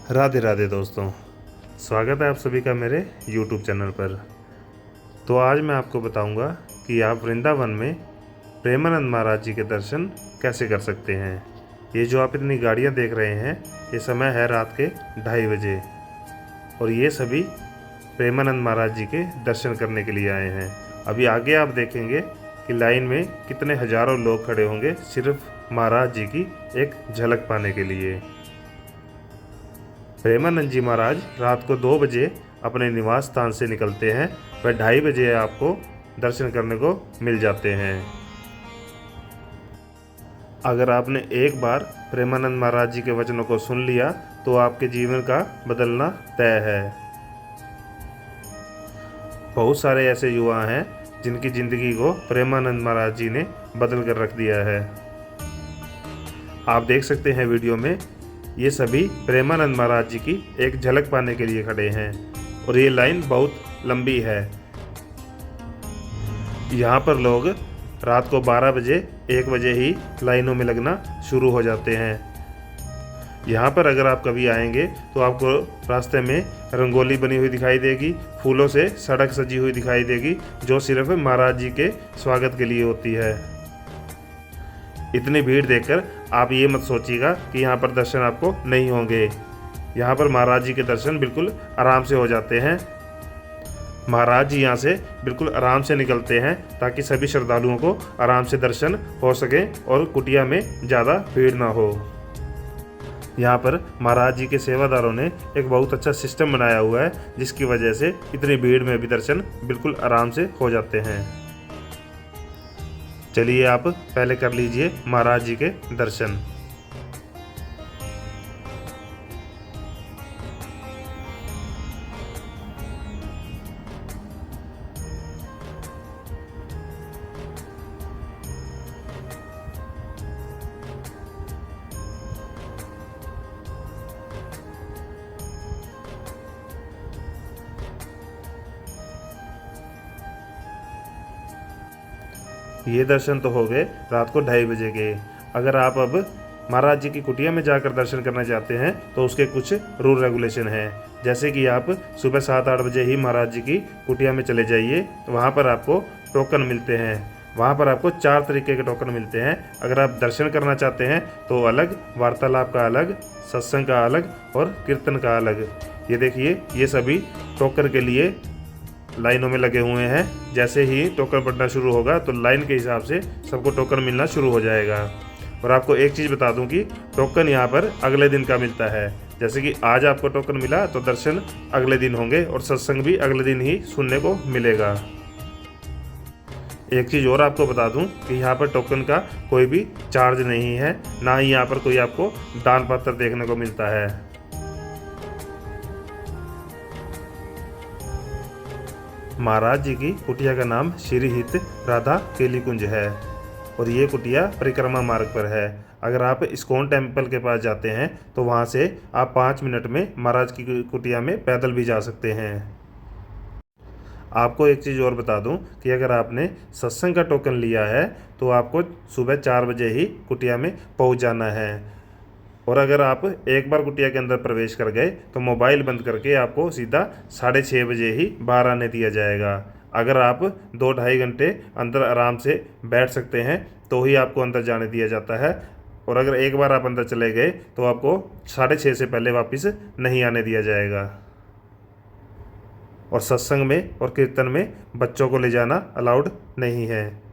राधे राधे दोस्तों, स्वागत है आप सभी का मेरे YouTube चैनल पर। तो आज मैं आपको बताऊंगा कि आप वृंदावन में प्रेमानंद महाराज जी के दर्शन कैसे कर सकते हैं। ये जो आप इतनी गाड़ियां देख रहे हैं, ये समय है रात के 2:30 बजे और ये सभी प्रेमानंद महाराज जी के दर्शन करने के लिए आए हैं। अभी आगे आप देखेंगे कि लाइन में कितने हज़ारों लोग खड़े होंगे सिर्फ महाराज जी की एक झलक पाने के लिए। प्रेमानंद जी महाराज रात को 2 बजे अपने निवास स्थान से निकलते हैं, वह 2:30 बजे आपको दर्शन करने को मिल जाते हैं। अगर आपने एक बार प्रेमानंद महाराज जी के वचनों को सुन लिया तो आपके जीवन का बदलना तय है। बहुत सारे ऐसे युवा हैं जिनकी ज़िंदगी को प्रेमानंद महाराज जी ने बदल कर रख दिया है। आप देख सकते हैं वीडियो में, ये सभी प्रेमानंद महाराज जी की एक झलक पाने के लिए खड़े हैं और ये लाइन बहुत लंबी है। यहाँ पर लोग रात को 12 बजे 1 बजे ही लाइनों में लगना शुरू हो जाते हैं। यहाँ पर अगर आप कभी आएंगे तो आपको रास्ते में रंगोली बनी हुई दिखाई देगी, फूलों से सड़क सजी हुई दिखाई देगी, जो सिर्फ महाराज जी के स्वागत के लिए होती है। इतनी भीड़ देखकर आप ये मत सोचिएगा कि यहाँ पर दर्शन आपको नहीं होंगे। यहाँ पर महाराज जी के दर्शन बिल्कुल आराम से हो जाते हैं। महाराज जी यहाँ से बिल्कुल आराम से निकलते हैं ताकि सभी श्रद्धालुओं को आराम से दर्शन हो सके और कुटिया में ज़्यादा भीड़ ना हो। यहाँ पर महाराज जी के सेवादारों ने एक बहुत अच्छा सिस्टम बनाया हुआ है, जिसकी वजह से इतनी भीड़ में भी दर्शन बिल्कुल आराम से हो जाते हैं। चलिए आप पहले कर लीजिए महाराज जी के दर्शन। ये दर्शन तो हो गए रात को 2:30 बजे के। अगर आप अब महाराज जी की कुटिया में जाकर दर्शन करना चाहते हैं तो उसके कुछ रूल रेगुलेशन हैं। जैसे कि आप सुबह 7-8 बजे ही महाराज जी की कुटिया में चले जाइए, वहाँ पर आपको टोकन मिलते हैं। वहाँ पर आपको 4 तरीके के टोकन मिलते हैं। अगर आप दर्शन करना चाहते हैं तो अलग, वार्तालाप का अलग, सत्संग का अलग और कीर्तन का अलग। ये देखिए, ये सभी टोकन के लिए लाइनों में लगे हुए हैं। जैसे ही टोकन पड़ना शुरू होगा तो लाइन के हिसाब से सबको टोकन मिलना शुरू हो जाएगा। और आपको एक चीज़ बता दूं कि टोकन यहाँ पर अगले दिन का मिलता है। जैसे कि आज आपको टोकन मिला तो दर्शन अगले दिन होंगे और सत्संग भी अगले दिन ही सुनने को मिलेगा। एक चीज़ और आपको बता दूं कि यहाँ पर टोकन का कोई भी चार्ज नहीं है, ना ही यहाँ पर कोई आपको दान पत्र देखने को मिलता है। महाराज जी की कुटिया का नाम श्री हित राधा केली कुंज है और ये कुटिया परिक्रमा मार्ग पर है। अगर आप इस्कॉन टेम्पल के पास जाते हैं तो वहाँ से आप 5 मिनट में महाराज की कुटिया में पैदल भी जा सकते हैं। आपको एक चीज़ और बता दूं कि अगर आपने सत्संग का टोकन लिया है तो आपको सुबह 4 बजे ही कुटिया में पहुँच जाना है। और अगर आप एक बार कुटिया के अंदर प्रवेश कर गए तो मोबाइल बंद करके आपको सीधा 6:30 बजे ही बाहर आने दिया जाएगा। अगर आप 2-2.5 घंटे अंदर आराम से बैठ सकते हैं तो ही आपको अंदर जाने दिया जाता है। और अगर एक बार आप अंदर चले गए तो आपको 6:30 से पहले वापस नहीं आने दिया जाएगा। और सत्संग में और कीर्तन में बच्चों को ले जाना अलाउड नहीं है।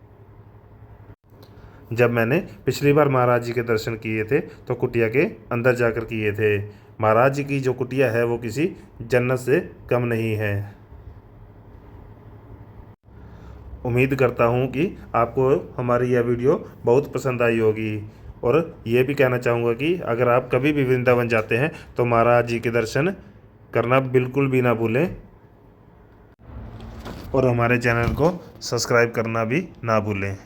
जब मैंने पिछली बार महाराज जी के दर्शन किए थे तो कुटिया के अंदर जाकर किए थे। महाराज जी की जो कुटिया है वो किसी जन्नत से कम नहीं है। उम्मीद करता हूँ कि आपको हमारी यह वीडियो बहुत पसंद आई होगी। और ये भी कहना चाहूँगा कि अगर आप कभी भी वृंदावन जाते हैं तो महाराज जी के दर्शन करना बिल्कुल भी ना भूलें और हमारे चैनल को सब्सक्राइब करना भी ना भूलें।